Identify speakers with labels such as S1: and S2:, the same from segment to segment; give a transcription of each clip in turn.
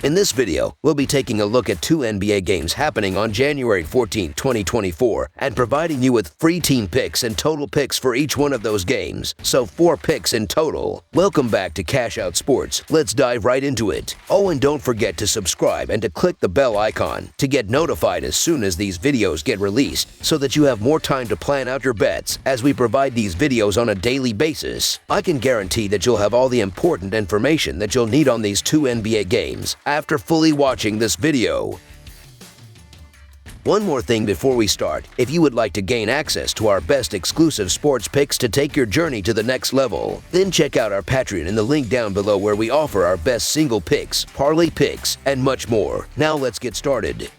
S1: In this video, we'll be taking a look at 2 NBA games happening on January 14, 2024, and providing you with free team picks and total picks for each one of those games, so 4 picks in total. Welcome back to Cash Out Sports. Let's dive right into it. Oh, and don't forget to subscribe and to click the bell icon to get notified as soon as these videos get released, so that you have more time to plan out your bets as we provide these videos on a daily basis. I can guarantee that you'll have all the important information that you'll need on these 2 NBA games after fully watching this video. One more thing before we start, if you would like to gain access to our best exclusive sports picks to take your journey to the next level, then check out our Patreon in the link down below where we offer our best single picks, parlay picks, and much more. Now let's get started.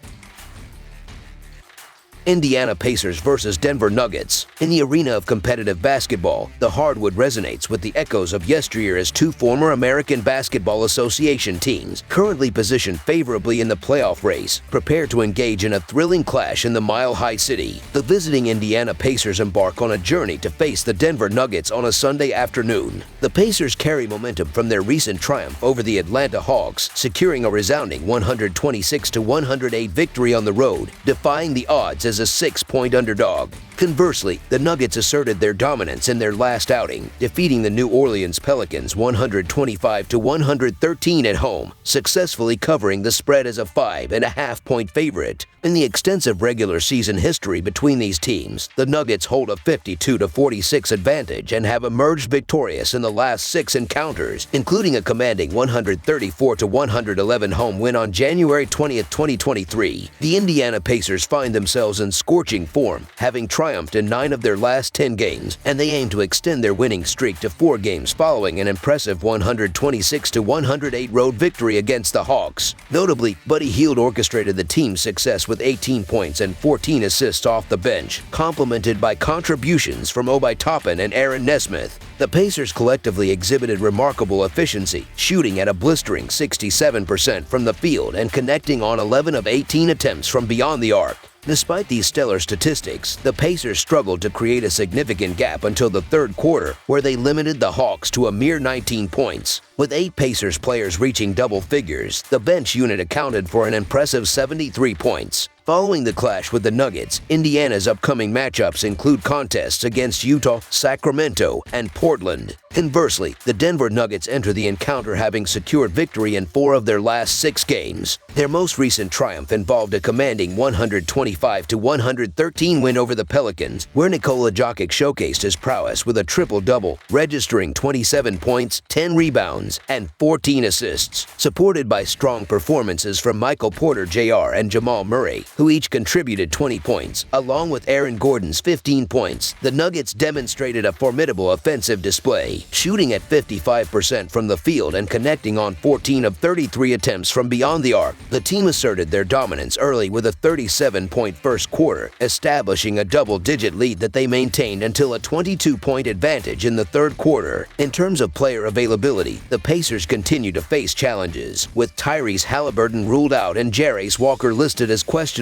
S1: Indiana Pacers versus Denver Nuggets. In the arena of competitive basketball, the hardwood resonates with the echoes of yesteryear as 2 former American Basketball Association teams, currently positioned favorably in the playoff race, prepare to engage in a thrilling clash in the Mile High City. The visiting Indiana Pacers embark on a journey to face the Denver Nuggets on a Sunday afternoon. The Pacers carry momentum from their recent triumph over the Atlanta Hawks, securing a resounding 126-108 victory on the road, defying the odds as a 6-point underdog. Conversely, the Nuggets asserted their dominance in their last outing, defeating the New Orleans Pelicans 125-113 at home, successfully covering the spread as a 5.5-point favorite. In the extensive regular season history between these teams, the Nuggets hold a 52-46 advantage and have emerged victorious in the last 6 encounters, including a commanding 134-111 home win on January 20, 2023. The Indiana Pacers find themselves in scorching form, having triumphed in 9 of their last 10 games, and they aim to extend their winning streak to 4 games following an impressive 126-108 road victory against the Hawks. Notably, Buddy Hield orchestrated the team's success with 18 points and 14 assists off the bench, complemented by contributions from Obi Toppin and Aaron Nesmith. The Pacers collectively exhibited remarkable efficiency, shooting at a blistering 67% from the field and connecting on 11 of 18 attempts from beyond the arc. Despite these stellar statistics, the Pacers struggled to create a significant gap until the third quarter, where they limited the Hawks to a mere 19 points. With 8 Pacers players reaching double figures, the bench unit accounted for an impressive 73 points. Following the clash with the Nuggets, Indiana's upcoming matchups include contests against Utah, Sacramento, and Portland. Conversely, the Denver Nuggets enter the encounter having secured victory in 4 of their last 6 games. Their most recent triumph involved a commanding 125-113 win over the Pelicans, where Nikola Jokic showcased his prowess with a triple-double, registering 27 points, 10 rebounds, and 14 assists, supported by strong performances from Michael Porter Jr. and Jamal Murray, who each contributed 20 points, along with Aaron Gordon's 15 points. The Nuggets demonstrated a formidable offensive display, shooting at 55% from the field and connecting on 14 of 33 attempts from beyond the arc. The team asserted their dominance early with a 37-point first quarter, establishing a double-digit lead that they maintained until a 22-point advantage in the third quarter. In terms of player availability, the Pacers continue to face challenges, with Tyrese Halliburton ruled out and Jarace Walker listed as questionable.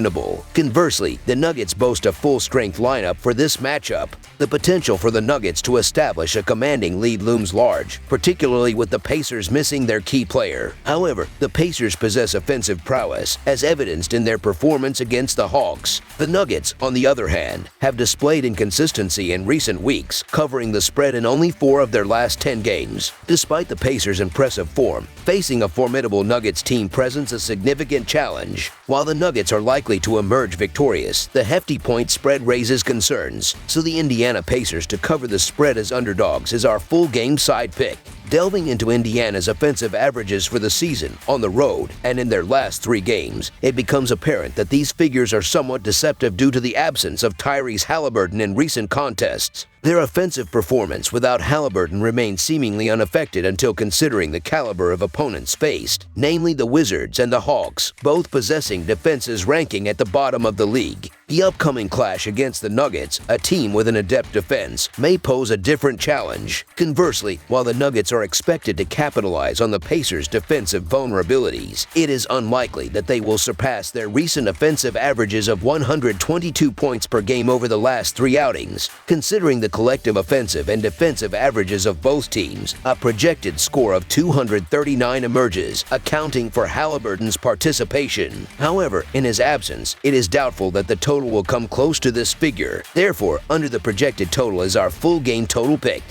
S1: Conversely, the Nuggets boast a full-strength lineup for this matchup. The potential for the Nuggets to establish a commanding lead looms large, particularly with the Pacers missing their key player. However, the Pacers possess offensive prowess, as evidenced in their performance against the Hawks. The Nuggets, on the other hand, have displayed inconsistency in recent weeks, covering the spread in only 4 of their last 10 games. Despite the Pacers' impressive form, facing a formidable Nuggets team presents a significant challenge. While the Nuggets are likely to emerge victorious, the hefty point spread raises concerns, so the Indiana Pacers to cover the spread as underdogs is our full game side pick. Delving into Indiana's offensive averages for the season, on the road, and in their last 3 games, it becomes apparent that these figures are somewhat deceptive due to the absence of Tyrese Halliburton in recent contests. Their offensive performance without Halliburton remains seemingly unaffected until considering the caliber of opponents faced, namely the Wizards and the Hawks, both possessing defenses ranking at the bottom of the league. The upcoming clash against the Nuggets, a team with an adept defense, may pose a different challenge. Conversely, while the Nuggets are expected to capitalize on the Pacers' defensive vulnerabilities, it is unlikely that they will surpass their recent offensive averages of 122 points per game over the last 3 outings. Considering the collective offensive and defensive averages of both teams, a projected score of 239 emerges, accounting for Halliburton's participation. However, in his absence, it is doubtful that the total will come close to this figure. Therefore, under the projected total is our full game total pick.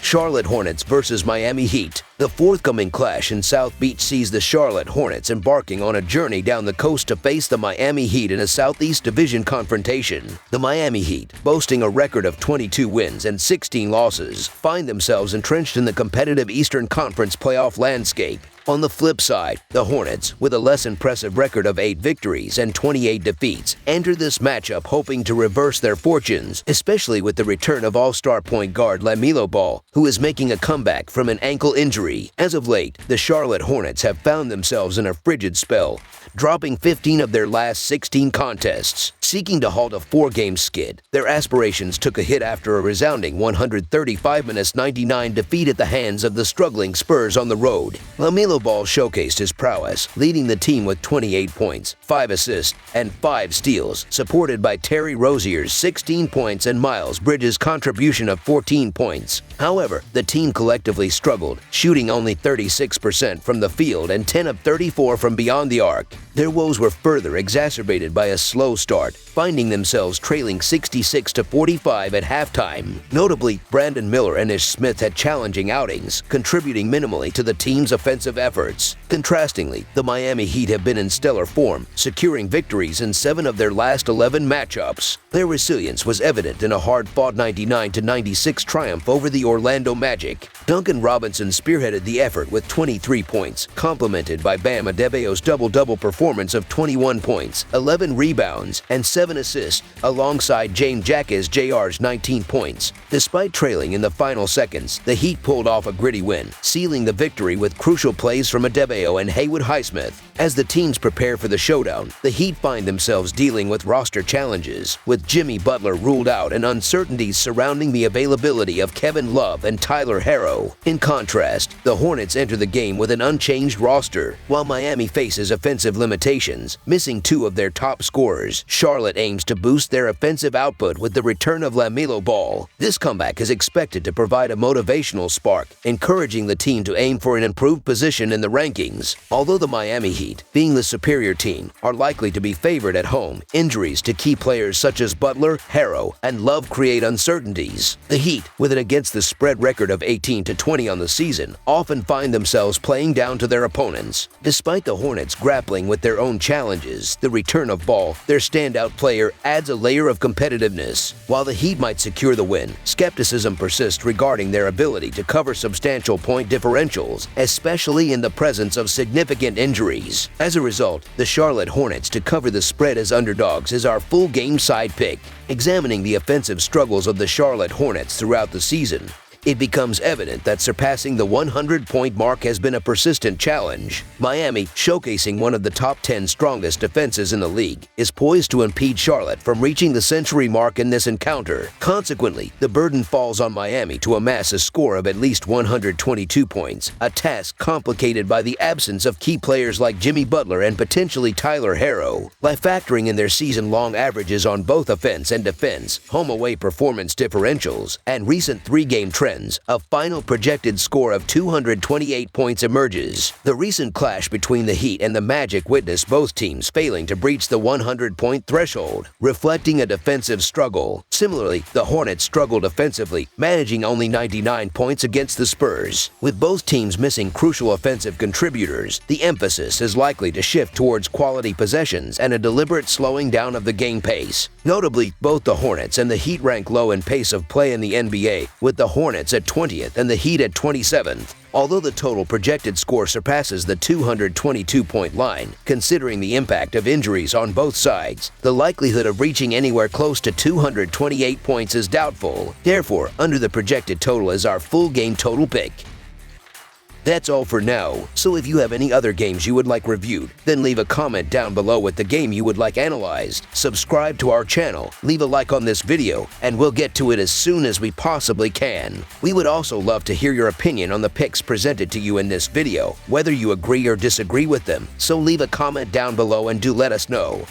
S1: Charlotte Hornets versus Miami Heat. The forthcoming clash in South Beach sees the Charlotte Hornets embarking on a journey down the coast to face the Miami Heat in a Southeast Division confrontation. The Miami Heat, boasting a record of 22 wins and 16 losses, find themselves entrenched in the competitive Eastern Conference playoff landscape. On the flip side, the Hornets, with a less impressive record of 8 victories and 28 defeats, enter this matchup hoping to reverse their fortunes, especially with the return of all-star point guard LaMelo Ball, who is making a comeback from an ankle injury. As of late, the Charlotte Hornets have found themselves in a frigid spell, dropping 15 of their last 16 contests. Seeking to halt a 4-game skid, their aspirations took a hit after a resounding 135-99 defeat at the hands of the struggling Spurs on the road. LaMelo Ball showcased his prowess, leading the team with 28 points, 5 assists, and 5 steals, supported by Terry Rozier's 16 points and Miles Bridges' contribution of 14 points. However, the team collectively struggled, shooting only 36% from the field and 10 of 34 from beyond the arc. Their woes were further exacerbated by a slow start, finding themselves trailing 66-45 at halftime. Notably, Brandon Miller and Ish Smith had challenging outings, contributing minimally to the team's offensive efforts. Contrastingly, the Miami Heat have been in stellar form, securing victories in 7 of their last 11 matchups. Their resilience was evident in a hard-fought 99-96 triumph over the Orlando Magic. Duncan Robinson spearheaded the effort with 23 points, complemented by Bam Adebayo's double-double performance of 21 points, 11 rebounds, and 7 assists, alongside James Jack's Jr's 19 points. Despite trailing in the final seconds, the Heat pulled off a gritty win, sealing the victory with crucial plays from Adebayo and Haywood Highsmith. As the teams prepare for the showdown, the Heat find themselves dealing with roster challenges, with Jimmy Butler ruled out and uncertainties surrounding the availability of Kevin Love and Tyler Herro. In contrast, the Hornets enter the game with an unchanged roster. While Miami faces offensive limitations, missing 2 of their top scorers, Charlotte aims to boost their offensive output with the return of LaMelo Ball. This comeback is expected to provide a motivational spark, encouraging the team to aim for an improved position in the rankings. Although the Miami Heat, being the superior team, are likely to be favored at home, injuries to key players such as Butler, Herro, and Love create uncertainties. The Heat, with an against-the-spread record of 18-20 on the season, often find themselves playing down to their opponents. Despite the Hornets grappling with their own challenges, the return of Ball, their standout player, adds a layer of competitiveness. While the Heat might secure the win, skepticism persists regarding their ability to cover substantial point differentials, especially in the presence of significant injuries. As a result, the Charlotte Hornets to cover the spread as underdogs is our full game side pick. Examining the offensive struggles of the Charlotte Hornets throughout the season, it becomes evident that surpassing the 100-point mark has been a persistent challenge. Miami, showcasing one of the top 10 strongest defenses in the league, is poised to impede Charlotte from reaching the century mark in this encounter. Consequently, the burden falls on Miami to amass a score of at least 122 points, a task complicated by the absence of key players like Jimmy Butler and potentially Tyler Herro. By factoring in their season-long averages on both offense and defense, home-away performance differentials, and recent 3-game trends, a final projected score of 228 points emerges. The recent clash between the Heat and the Magic witnessed both teams failing to breach the 100-point threshold, reflecting a defensive struggle. Similarly, the Hornets struggled offensively, managing only 99 points against the Spurs. With both teams missing crucial offensive contributors, the emphasis is likely to shift towards quality possessions and a deliberate slowing down of the game pace. Notably, both the Hornets and the Heat rank low in pace of play in the NBA, with the Hornets at 20th and the Heat at 27th. Although the total projected score surpasses the 222-point line, considering the impact of injuries on both sides, the likelihood of reaching anywhere close to 228 points is doubtful. Therefore, under the projected total is our full game total pick. That's all for now, so if you have any other games you would like reviewed, then leave a comment down below with the game you would like analyzed. Subscribe to our channel, leave a like on this video, and we'll get to it as soon as we possibly can. We would also love to hear your opinion on the picks presented to you in this video, whether you agree or disagree with them, so leave a comment down below and do let us know.